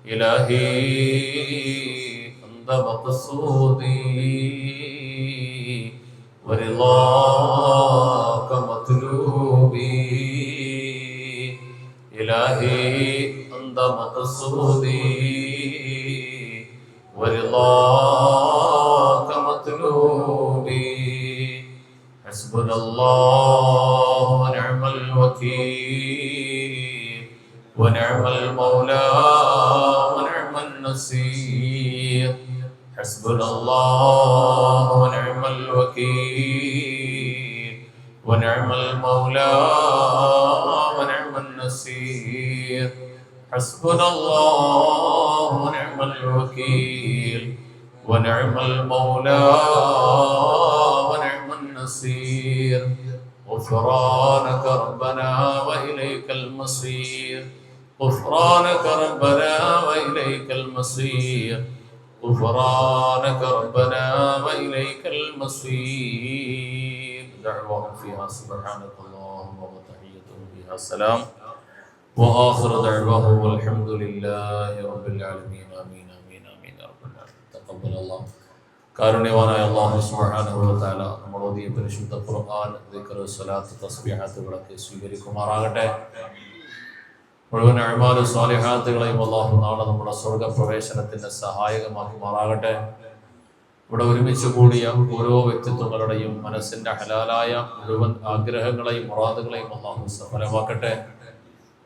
إلهي أنت مقصودي ورضاك مطلوبي إلهي أنت مقصودي ورضاك مطلوبي حسبنا الله ونعم الوكيل ونعم المولى ونعم النصير حسبنا الله ونعم الوكيل ونعم المولى ونعم النصير حسبنا الله ونعم الوكيل ونعم المولى ونعم النصير غفرانك ربنا وإليك المصير غفرانك ربنا وإليك المصير غفرانك ربنا وإليك المصير دعوهم فيها سبحانك اللهم وتحيتهم فيها السلام وآخر دعوهم والحمد لله رب العالمين آمين آمين آمين يا رب العالمين تقبل الله കാരുണ്യവാനായ അല്ലാഹു സുബ്ഹാനഹു വ തആല നമ്മുടെ ഓതിയ പരിശുദ്ധ ഖുർആൻ ദിക്ർ സ്വലാത്ത് തസ്ബീഹത്തുകളൊക്കെ സ്വീകരിക്കുമാറാകട്ടെ. മുഴുവൻ അഅ്മാലു സ്വാലിഹാത്തുകളെയും അല്ലാഹു നാളെ നമ്മുടെ സ്വർഗ്ഗപ്രവേശനത്തിന് സഹായകമാക്കുമാറാകട്ടെ. ഇവിടെ ഒരുമിച്ച് കൂടിയ ഓരോ വ്യക്തിത്വങ്ങളുടെയും മനസ്സിന്റെ ഹലാലായ മുഴുവൻ ആഗ്രഹങ്ങളെയും മുറാദുകളെയും അല്ലാഹു സഫലമാക്കട്ടെ.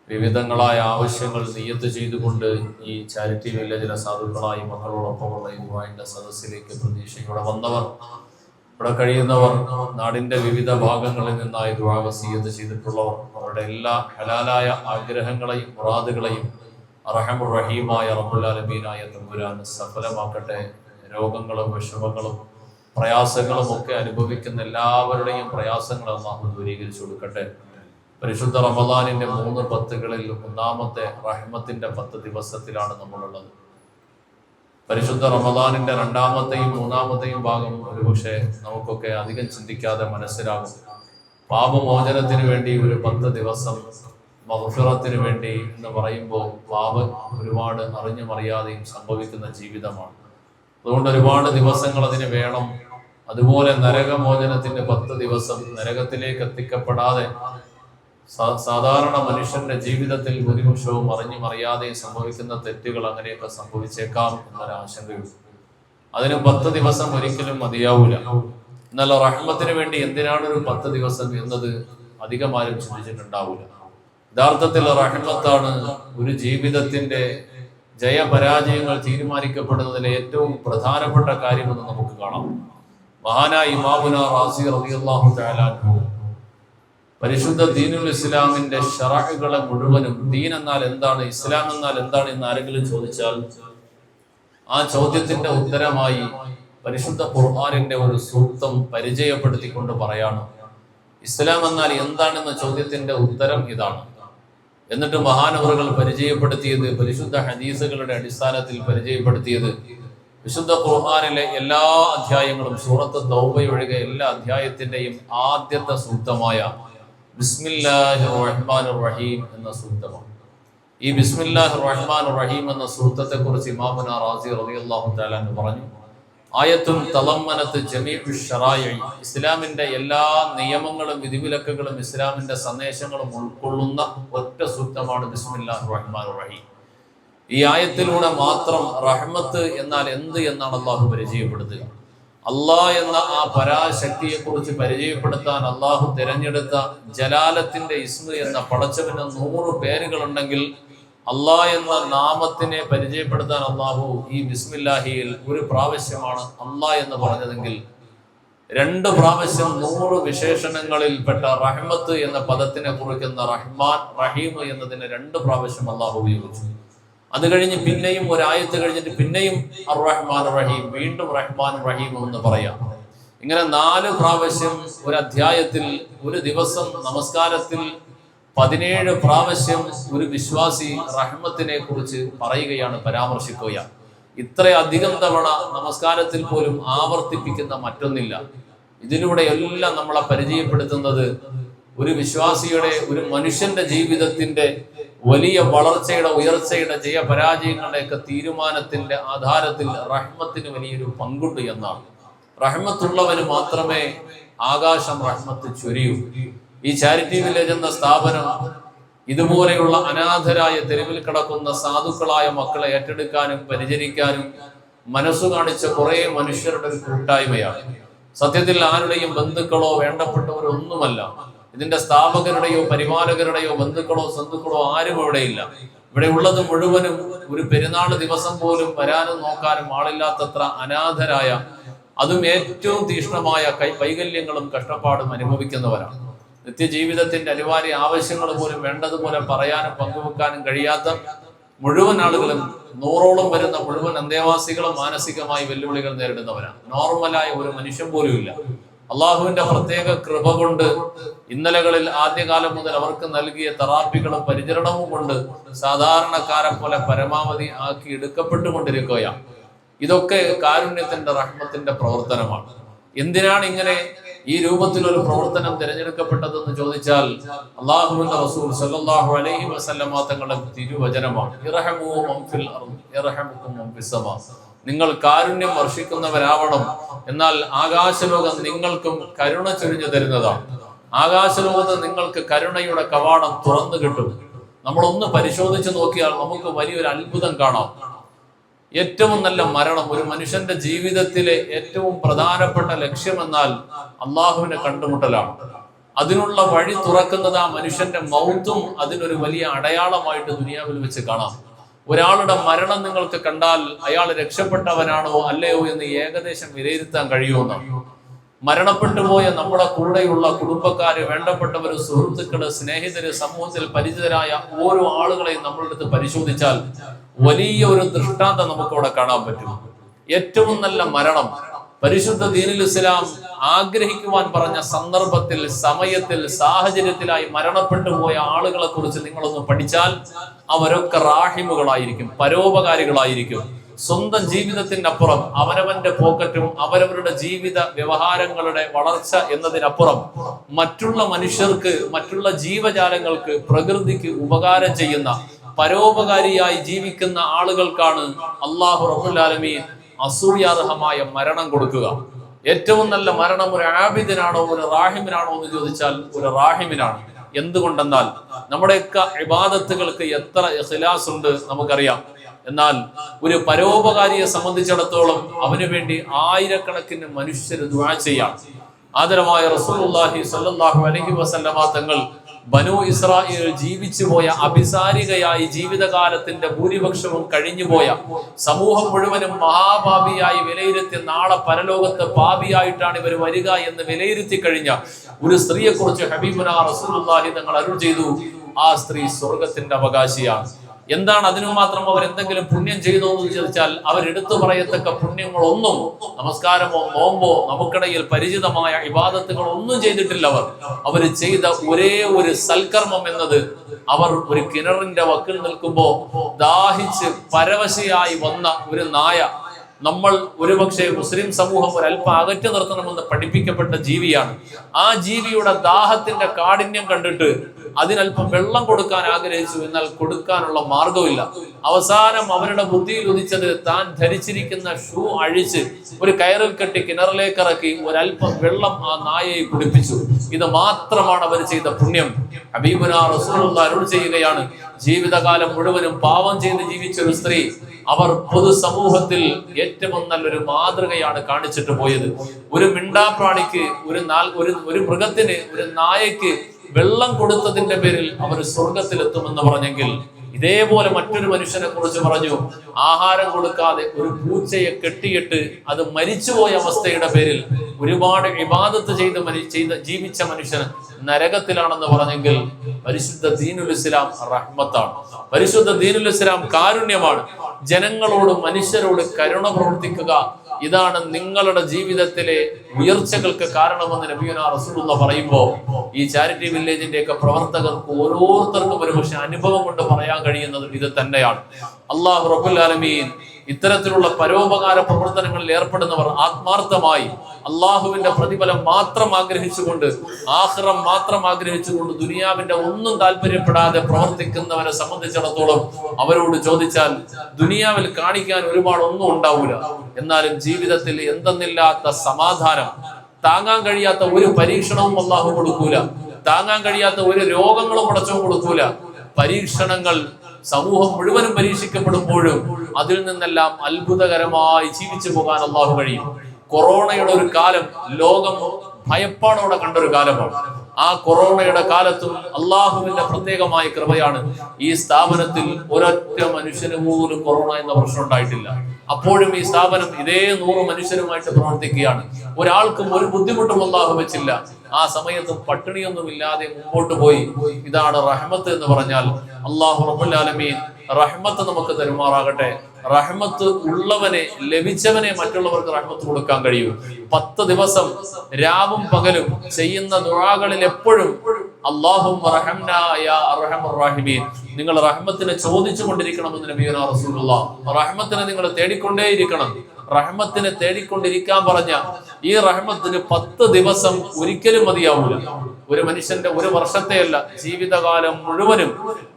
വിവിധങ്ങളായ ആവശ്യങ്ങൾ നിയ്യത്ത് ചെയ്തുകൊണ്ട് ഈ ചാരിറ്റി വില്ലേജിലെ സാധുക്കളായി മക്കളോടൊപ്പമുള്ള ഈ ദുആഇന്റെ സദസ്സിലേക്ക് പ്രതീക്ഷയോടെ വന്നവർ, ഇവിടെ കഴിയുന്നവർ, നാടിന്റെ വിവിധ ഭാഗങ്ങളിൽ നിന്നായി ദുആ വസിയ്യത്ത് ചെയ്തിട്ടുള്ളവർ, അവരുടെ എല്ലാ ഹലാലായ ആഗ്രഹങ്ങളെയും മുറാദുകളെയും അർഹമുർ റഹീമായ റബ്ബുൽ ആലമീനായ തമ്പുരാൻ സഫലമാക്കട്ടെ. രോഗങ്ങളും വിഷമങ്ങളും പ്രയാസങ്ങളും ഒക്കെ അനുഭവിക്കുന്ന എല്ലാവരുടെയും പ്രയാസങ്ങൾ അല്ലാഹു ദൂരീകരിച്ചു കൊടുക്കട്ടെ. പരിശുദ്ധ റമദാനിന്റെ 3 പത്തുകളിൽ ഒന്നാമത്തെ റഹ്മത്തിന്റെ 10 ദിവസത്തിലാണ് നമ്മളുള്ളത്. പരിശുദ്ധ റമദാനിന്റെ 2ാമത്തെയും 3ാമത്തെയും ഭാഗം ഒരുപക്ഷെ നമുക്കൊക്കെ അധികം ചിന്തിക്കാതെ മനസ്സിലാകും. പാപമോചനത്തിന് വേണ്ടി ഒരു 10 ദിവസം, മഗ്ഫിറത്തിന് വേണ്ടി എന്ന് പറയുമ്പോൾ പാപം ഒരുപാട് അറിഞ്ഞും അറിയാതെയും സംഭവിക്കുന്ന ജീവിതമാണ്. അതുകൊണ്ട് ഒരുപാട് ദിവസങ്ങൾ അതിന് വേണം. അതുപോലെ നരകമോചനത്തിന്റെ 10 ദിവസം, നരകത്തിലേക്ക് എത്തിക്കപ്പെടാതെ സാധാരണ മനുഷ്യന്റെ ജീവിതത്തിൽ ഭൂരിപക്ഷവും അറിഞ്ഞും അറിയാതെയും സംഭവിക്കുന്ന തെറ്റുകൾ അങ്ങനെയൊക്കെ സംഭവിച്ചേക്കാം എന്നൊരാശങ്കയുണ്ട്. അതിന് 10 ദിവസം ഒരിക്കലും മതിയാവൂല. എന്നാൽ റഹ്മത്തിന് വേണ്ടി എന്തിനാണ് ഒരു 10 ദിവസം എന്നത് അധികമാരും ചിന്തിച്ചിട്ടുണ്ടാവൂല. യഥാർത്ഥത്തിൽ റഹ്മത്താണ് ഒരു ജീവിതത്തിന്റെ ജയപരാജയങ്ങൾ തീരുമാനിക്കപ്പെടുന്നതിലെ ഏറ്റവും പ്രധാനപ്പെട്ട കാര്യമെന്ന് നമുക്ക് കാണാം. മഹാനായ ഇമാമുന റാസി റളിയല്ലാഹു തആല അൻഹു പരിശുദ്ധ ദീനുൽ ഇസ്ലാമിന്റെ ശറഅുകളെ മുഴുവനും, ദീൻ എന്നാൽ എന്താണ്, ഇസ്ലാം എന്നാൽ എന്താണ് എന്ന് ആരെങ്കിലും ചോദിച്ചാൽ ആ ചോദ്യത്തിന്റെ ഉത്തരമായി പരിശുദ്ധ ഖുർആനിന്റെ ഒരു സൂക്തം പരിചയപ്പെടുത്തിക്കൊണ്ട് പറയാണ്, ഇസ്ലാം എന്നാൽ എന്താണെന്ന ചോദ്യത്തിന്റെ ഉത്തരം ഇതാണ്. എന്നിട്ട് മഹാനവറുകൾ പരിചയപ്പെടുത്തിയത്, പരിശുദ്ധ ഹദീസുകളുടെ അടിസ്ഥാനത്തിൽ പരിചയപ്പെടുത്തിയത്, വിശുദ്ധ ഖുർആനിലെ എല്ലാ അധ്യായങ്ങളും സൂറത്ത് തൗബ ഒഴികെ എല്ലാ അധ്യായത്തിന്റെയും ആദ്യത്തെ സൂക്തമായ ബിസ്മില്ലാഹിർ റഹ്മാനിർ റഹീം എന്ന സൂക്തമാണ്. ഈ ബിസ്മില്ലാഹിർ റഹ്മാനിർ റഹീം എന്ന സൂക്തത്തെ കുറിച്ച് ഇമാമുന റാസി റളിയല്ലാഹു തആല അൻഹു പറഞ്ഞു, ആയത്തുൻ തളമ്മനത്ത് ജമീഉ ശറാഇ, ഇസ്ലാമിന്റെ എല്ലാ നിയമങ്ങളും വിധിവിലക്കുകളും ഇസ്ലാമിന്റെ സന്ദേശങ്ങളും ഉൾക്കൊള്ളുന്ന ഒറ്റ സൂക്തമാണ് ബിസ്മില്ലാഹിർ റഹ്മാനിർ റഹീം. ഈ ആയത്തിലൂടെ മാത്രം റഹ്മത്ത് എന്നാൽ എന്ത് എന്നാണ് അള്ളാഹു പരിചയപ്പെടുത്തുക. അള്ളാഹ് എന്ന ആ പരാശക്തിയെ കുറിച്ച് പരിചയപ്പെടുത്താൻ അള്ളാഹു തിരഞ്ഞെടുത്ത ജലാലത്തിന്റെ ഇസ്മ എന്ന പടച്ചവന് 100 പേരുകളുണ്ടെങ്കിൽ അള്ളാഹ് എന്ന നാമത്തിനെ പരിചയപ്പെടുത്താൻ അള്ളാഹു ഈ ബിസ്മില്ലാഹിയിൽ ഒരു പ്രാവശ്യമാണ് അള്ളാഹ് എന്ന് പറഞ്ഞതെങ്കിൽ 2 പ്രാവശ്യം 100 വിശേഷണങ്ങളിൽ പെട്ട റഹ്മത്ത് എന്ന പദത്തിനെ കുറിക്കുന്ന റഹ്മാൻ റഹീം എന്നതിനെ 2 പ്രാവശ്യം അള്ളാഹു ഉപയോഗിച്ചു. അത് കഴിഞ്ഞ് പിന്നെയും ഒരായത്ത് കഴിഞ്ഞിട്ട് പിന്നെയും അർ-റഹ്മാൻ റഹീം, വീണ്ടും റഹ്മാൻ റഹീം എന്ന് പറയാം. ഇങ്ങനെ 4 പ്രാവശ്യം ഒരു അധ്യായത്തിൽ, ഒരു ദിവസം നമസ്കാരത്തിൽ 17 പ്രാവശ്യം ഒരു വിശ്വാസി റഹ്മത്തിനെ കുറിച്ച് പറയുകയാണ്, പരാമർശിക്കുകയാണ്. ഇത്രയധികം തവണ നമസ്കാരത്തിൽ പോലും ആവർത്തിപ്പിക്കുന്ന മറ്റൊന്നില്ല. ഇതിലൂടെ എല്ലാം നമ്മളെ പരിചയപ്പെടുത്തുന്നത് ഒരു വിശ്വാസിയുടെ, ഒരു മനുഷ്യന്റെ ജീവിതത്തിന്റെ വലിയ വളർച്ചയുടെ, ഉയർച്ചയുടെ, ജയപരാജയങ്ങളുടെയൊക്കെ തീരുമാനത്തിന്റെ ആധാരത്തിൽ റഹ്മത്തിന് വലിയൊരു പങ്കുണ്ട് എന്നാണ്. റഹ്മത്തുള്ളവന് മാത്രമേ ആകാശം റഹ്മത്ത് ചൊരിയൂ. ഈ ചാരിറ്റി വില്ലേജ് എന്ന സ്ഥാപനം ഇതുപോലെയുള്ള അനാഥരായ, തെരുവിൽ കിടക്കുന്ന സാധുക്കളായ മക്കളെ ഏറ്റെടുക്കാനും പരിചരിക്കാനും മനസ്സു കാണിച്ച കുറെ മനുഷ്യരുടെ ഒരു കൂട്ടായ്മയാണ്. സത്യത്തിൽ ആരുടെയും ബന്ധുക്കളോ വേണ്ടപ്പെട്ടവരോ ഒന്നുമല്ല. ഇതിന്റെ സ്ഥാപകരുടെയോ പരിപാലകരുടെയോ ബന്ധുക്കളോ സ്വന്തുക്കളോ ആരും ഇവിടെയില്ല. ഇവിടെ ഉള്ളത് മുഴുവനും ഒരു പെരുന്നാൾ ദിവസം പോലും വരാനും നോക്കാനും ആളില്ലാത്തത്ര അനാഥരായ, അതും ഏറ്റവും തീക്ഷ്ണമായ വൈകല്യങ്ങളും കഷ്ടപ്പാടും അനുഭവിക്കുന്നവരാണ്. നിത്യജീവിതത്തിന്റെ അനിവാര്യ ആവശ്യങ്ങൾ പോലും വേണ്ടതുപോലെ പറയാനും പങ്കുവെക്കാനും കഴിയാത്ത മുഴുവൻ ആളുകളും, 100ഓളം വരുന്ന മുഴുവൻ അന്തേവാസികളും മാനസികമായി വെല്ലുവിളികൾ നേരിടുന്നവരാണ്. നോർമലായ ഒരു മനുഷ്യൻ പോലും ഇല്ല. അള്ളാഹുവിന്റെ പ്രത്യേക കൃപ കൊണ്ട് ഇന്നലകളിൽ ആദ്യകാലം മുതൽ അവർക്ക് നൽകിയ തെറാപ്പികളും പരിചരണവും കൊണ്ട് സാധാരണക്കാരെ പോലെ പരമാവധി ആക്കി എടുക്കപ്പെട്ടുകൊണ്ടിരിക്കുകയാണ്. ഇതൊക്കെ കാരുണ്യത്തിന്റെ, റഹ്മത്തിന്റെ പ്രവർത്തനമാണ്. എന്തിനാണ് ഇങ്ങനെ ഈ രൂപത്തിലൊരു പ്രവർത്തനം തിരഞ്ഞെടുക്കപ്പെട്ടതെന്ന് ചോദിച്ചാൽ, അള്ളാഹുവിന്റെ റസൂൽ സല്ലല്ലാഹു അലൈഹി വസല്ലമ തങ്ങളുടെ തിരുവചനമാണ്. ഇർഹമൂ മൻ ഫിൽ അർദ് യർഹമുകും മൻ ഫിസ് സമാ. നിങ്ങൾ കാരുണ്യം വർഷിക്കുന്നവരാവണം, എന്നാൽ ആകാശലോകം നിങ്ങൾക്കും കരുണ ചൊരിഞ്ഞു തരുന്നതാണ്. ആകാശലോകത്ത് നിങ്ങൾക്ക് കരുണയുടെ കവാടം തുറന്നു കിട്ടും. നമ്മളൊന്ന് പരിശോധിച്ച് നോക്കിയാൽ നമുക്ക് വലിയൊരു അത്ഭുതം കാണാം. ഏറ്റവും നല്ല മരണം, ഒരു മനുഷ്യന്റെ ജീവിതത്തിലെ ഏറ്റവും പ്രധാനപ്പെട്ട ലക്ഷ്യമെന്നാൽ അള്ളാഹുവിനെ കണ്ടുമുട്ടലാണ്. അതിനുള്ള വഴി തുറക്കുന്നത് ആ മനുഷ്യന്റെ മൗത്തും അതിനൊരു വലിയ അടയാളമായിട്ട് ദുനിയാവിൽ വെച്ച് കാണാം. ഒരാളുടെ മരണം നിങ്ങൾക്ക് കണ്ടാൽ അയാൾ രക്ഷപ്പെട്ടവനാണോ അല്ലയോ എന്ന് ഏകദേശം വിലയിരുത്താൻ കഴിയുമെന്നാണ്. മരണപ്പെട്ടു പോയ നമ്മുടെ കൂടെയുള്ള കുടുംബക്കാര്, വേണ്ടപ്പെട്ടവര്, സുഹൃത്തുക്കള്, സ്നേഹിതര്, സമൂഹത്തിൽ പരിചിതരായ ഓരോ ആളുകളെയും നമ്മളെടുത്ത് പരിശോധിച്ചാൽ വലിയ ഒരു ദൃഷ്ടാന്തം നമുക്ക് അവിടെ കാണാൻ പറ്റും. ഏറ്റവും നല്ല മരണം പരിശുദ്ധ ദീനുൽ ഇസ്ലാം ആഗ്രഹിക്കുവാൻ പറഞ്ഞ സന്ദർഭത്തിൽ, സമയത്തിൽ, സാഹചര്യത്തിലായി മരണപ്പെട്ടു പോയ ആളുകളെ കുറിച്ച് നിങ്ങളൊന്ന് പഠിച്ചാൽ അവരൊക്കെ റാഹിമുകളായിരിക്കും, പരോപകാരികളായിരിക്കും. സ്വന്തം ജീവിതത്തിനപ്പുറം അവനവന്റെ പോക്കറ്റും അവരവരുടെ ജീവിത വ്യവഹാരങ്ങളുടെ വളർച്ച എന്നതിനപ്പുറം മറ്റുള്ള മനുഷ്യർക്ക്, മറ്റുള്ള ജീവജാലങ്ങൾക്ക്, പ്രകൃതിക്ക് ഉപകാരം ചെയ്യുന്ന, പരോപകാരിയായി ജീവിക്കുന്ന ആളുകൾക്കാണ് അല്ലാഹു റബ്ബുൽ ആലമീൻ അസൂയാർഹമായ മരണം കൊടുക്കുക. ഏറ്റവും നല്ല മരണം ഒരു ആബിദിനാണോ ഒരു റാഹിമിനാണോ എന്ന് ചോദിച്ചാൽ ഒരു റാഹിമിനാണ്. എന്തുകൊണ്ടെന്നാൽ നമ്മുടെയൊക്കെ ഇബാദത്തുകൾക്ക് എത്ര ഇഖ്ലാസ് ഉണ്ട് നമുക്കറിയാം. എന്നാൽ ഒരു പരോപകാരിയെ സംബന്ധിച്ചിടത്തോളം അവന് വേണ്ടി ആയിരക്കണക്കിന് മനുഷ്യർ ദുആ ചെയ്യാം. ആദരവായ റസൂലുള്ളാഹി സ്വല്ലല്ലാഹു അലൈഹി വസല്ലമ തങ്ങൾ ബനൂ ഇസ്രായേൽ ജീവിച്ചു പോയ, അഭിസാരികയായി ജീവിതകാലത്തിന്റെ ഭൂരിപക്ഷവും കഴിഞ്ഞുപോയ, സമൂഹം മുഴുവനും മഹാപാപിയായി വിലയിരുത്തി നാളെ പരലോകത്ത് പാപിയായിട്ടാണ് ഇവർ വരിക എന്ന് വിലയിരുത്തി കഴിഞ്ഞ ഒരു സ്ത്രീയെ കുറിച്ച് ഹബീബുനാ റസൂലുള്ളാഹി തങ്ങൾ അരുൾ ചെയ്തു, ആ സ്ത്രീ സ്വർഗത്തിന്റെ അവകാശിയാണ്. എന്താണ് അതിനു മാത്രം അവർ എന്തെങ്കിലും പുണ്യം ചെയ്തോ എന്ന് ചോദിച്ചാൽ അവരെടുത്തു പറയത്തക്ക പുണ്യങ്ങളൊന്നും, നമസ്കാരമോ നോമ്പോ നമുക്കിടയിൽ പരിചിതമായ ഇബാദത്തുകൾ ഒന്നും ചെയ്തിട്ടില്ല. അവർ ചെയ്ത ഒരേ ഒരു സൽക്കർമ്മം എന്നത്, അവർ ഒരു കിണറിന്റെ വക്കിൽ നിൽക്കുമ്പോ ദാഹിച്ച് പരവശയായി വന്ന ഒരു നായ, നമ്മൾ ഒരുപക്ഷെ മുസ്ലിം സമൂഹം ഒരല്പം അകറ്റി നിർത്തണമെന്ന് പഠിപ്പിക്കപ്പെട്ട ജീവിയാണ്. ആ ജീവിയുടെ ദാഹത്തിന്റെ കാഠിന്യം കണ്ടിട്ട് അതിനല്പം വെള്ളം കൊടുക്കാൻ ആഗ്രഹിച്ചു, എന്നാൽ കൊടുക്കാനുള്ള മാർഗമില്ല. അവസാനം അവരുടെ ബുദ്ധിയിൽ ഉദിച്ചത് താൻ ധരിച്ചിരിക്കുന്ന ഷൂ അഴിച്ച് ഒരു കയറിൽ കെട്ടി കിണറിലേക്ക് ഇറക്കി ഒരല്പം വെള്ളം ആ നായയെ കുടിപ്പിച്ചു. ഇത് മാത്രമാണ് അവർ ചെയ്ത പുണ്യം. ഹബീബുനാ റസൂലുള്ളാഹി അരുൾ ചെയ്യുകയാണ്, ജീവിതകാലം മുഴുവനും പാവം ചെയ്ത് ജീവിച്ച ഒരു സ്ത്രീ, അവർ പൊതുസമൂഹത്തിൽ ഏറ്റവും നല്ലൊരു മാതൃകയാണ് കാണിച്ചിട്ട് പോയത്. ഒരു മിണ്ടാപ്രാണിക്ക്, ഒരു മൃഗത്തിന്, ഒരു നായക്ക് വെള്ളം കൊടുത്തതിന്റെ പേരിൽ അവർ സ്വർഗത്തിലെത്തുമെന്ന് പറഞ്ഞെങ്കിൽ, ഇതേപോലെ മറ്റൊരു മനുഷ്യനെ കുറിച്ച് പറഞ്ഞു, ആഹാരം കൊടുക്കാതെ ഒരു പൂച്ചയെ കെട്ടിയിട്ട് അത് മരിച്ചുപോയ അവസ്ഥയുടെ പേരിൽ ഒരുപാട് ഇബാദത്ത് ചെയ്ത് ജീവിച്ച മനുഷ്യൻ നരകത്തിലാണെന്ന് പറഞ്ഞെങ്കിൽ, പരിശുദ്ധ ദീനുൽ ഇസ്ലാം റഹ്മത്താണ്. പരിശുദ്ധ ദീനുൽ ഇസ്ലാം കാരുണ്യമാണ്. ജനങ്ങളോട്, മനുഷ്യരോട് കരുണ പ്രവർത്തിക്കുക, ഇതാണ് നിങ്ങളുടെ ജീവിതത്തിലെ ഉയർച്ചകൾക്ക് കാരണമെന്ന് നബിയുനാ റസൂലുള്ളാഹി പറയുമ്പോൾ, ഈ ചാരിറ്റി വില്ലേജിന്റെ ഒക്കെ പ്രവർത്തകർക്ക് ഓരോരുത്തർക്കും ഒരു പക്ഷെ അനുഭവം കൊണ്ട് പറയാൻ കഴിയുന്നത് ഇത് തന്നെയാണ്. അല്ലാഹു റബ്ബുൽ ആലമീൻ ഇത്തരത്തിലുള്ള പരോപകാര പ്രവർത്തനങ്ങളിൽ ഏർപ്പെടുന്നവർ ആത്മാർത്ഥമായി അള്ളാഹുവിന്റെ പ്രതിഫലം മാത്രം ആഗ്രഹിച്ചുകൊണ്ട്, ആഖിറം മാത്രം ആഗ്രഹിച്ചുകൊണ്ട്, ദുനിയാവിന്റെ ഒന്നും താല്പര്യപ്പെടാതെ പ്രവർത്തിക്കുന്നവരെ സംബന്ധിച്ചിടത്തോളം അവരോട് ചോദിച്ചാൽ ദുനിയാവിൽ കാണിക്കാൻ ഒരുപാട് ഒന്നും ഉണ്ടാവൂല. എന്നാലും ജീവിതത്തിൽ എന്തെന്നില്ലാത്ത സമാധാനം, താങ്ങാൻ കഴിയാത്ത ഒരു പരീക്ഷണവും അള്ളാഹു കൊടുക്കൂല, താങ്ങാൻ കഴിയാത്ത ഒരു രോഗങ്ങളും പടച്ചവൻ കൊടുക്കൂല. പരീക്ഷണങ്ങൾ സമൂഹം മുഴുവനും പരീക്ഷിക്കപ്പെടുമ്പോഴും അതിൽ നിന്നെല്ലാം അത്ഭുതകരമായി ജീവിച്ചു പോകാൻ അള്ളാഹു കഴിയും. കൊറോണയുടെ ഒരു കാലം ലോകം ഭയപ്പാടോടെ കണ്ടൊരു കാലമാണ്. ആ കൊറോണയുടെ കാലത്തും അള്ളാഹുവിന്റെ പ്രത്യേകമായ കൃപയാണ് ഈ സ്ഥാപനത്തിൽ ഒരൊറ്റ മനുഷ്യന് പോലും കൊറോണ എന്ന പ്രശ്നം ഉണ്ടായിട്ടില്ല. അപ്പോഴും ഈ സ്ഥാപനം ഇതേ 100 മനുഷ്യരുമായിട്ട് പ്രവർത്തിക്കുകയാണ്. ഒരാൾക്കും ഒരു ബുദ്ധിമുട്ടും അള്ളാഹു വെച്ചില്ല. ആ സമയത്തും പട്ടിണിയൊന്നുമില്ലാതെ മുമ്പോട്ട് പോയി. ഇതാണ് റഹ്മത്ത് എന്ന് പറഞ്ഞാൽ. അല്ലാഹു റബ്ബുൽ ആലമീൻ റഹ്മത്ത് നമുക്ക് തരുമാറാകട്ടെ. റഹ്മത്ത് ഉള്ളവനെ, ലഭിച്ചവനെ മറ്റുള്ളവർക്ക് റഹ്മത്ത് കൊടുക്കാൻ കഴിയും. 10 ദിവസം രാവും പകലും ചെയ്യുന്ന ദുആകളിൽ എപ്പോഴും അല്ലാഹുമ്മ റഹംനാ യാ അർഹമർ റഹീമീൻ, നിങ്ങൾ റഹ്മത്തിനെ ചോദിച്ചു കൊണ്ടിരിക്കണമെന്ന് നബിയുനാ റസൂലുള്ളാഹ്. റഹ്മത്തിനെ നിങ്ങൾ തേടിക്കൊണ്ടേയിരിക്കണം. റഹ്മത്തിനെ തേടിക്കൊണ്ടിരിക്കാൻ പറഞ്ഞ ഈ റഹ്മത്തിന് 10 ദിവസം ഒരിക്കലും മതിയാവൂല. ഒരു മനുഷ്യന്റെ ഒരു വർഷത്തെയല്ല, ജീവിതകാലം മുഴുവനും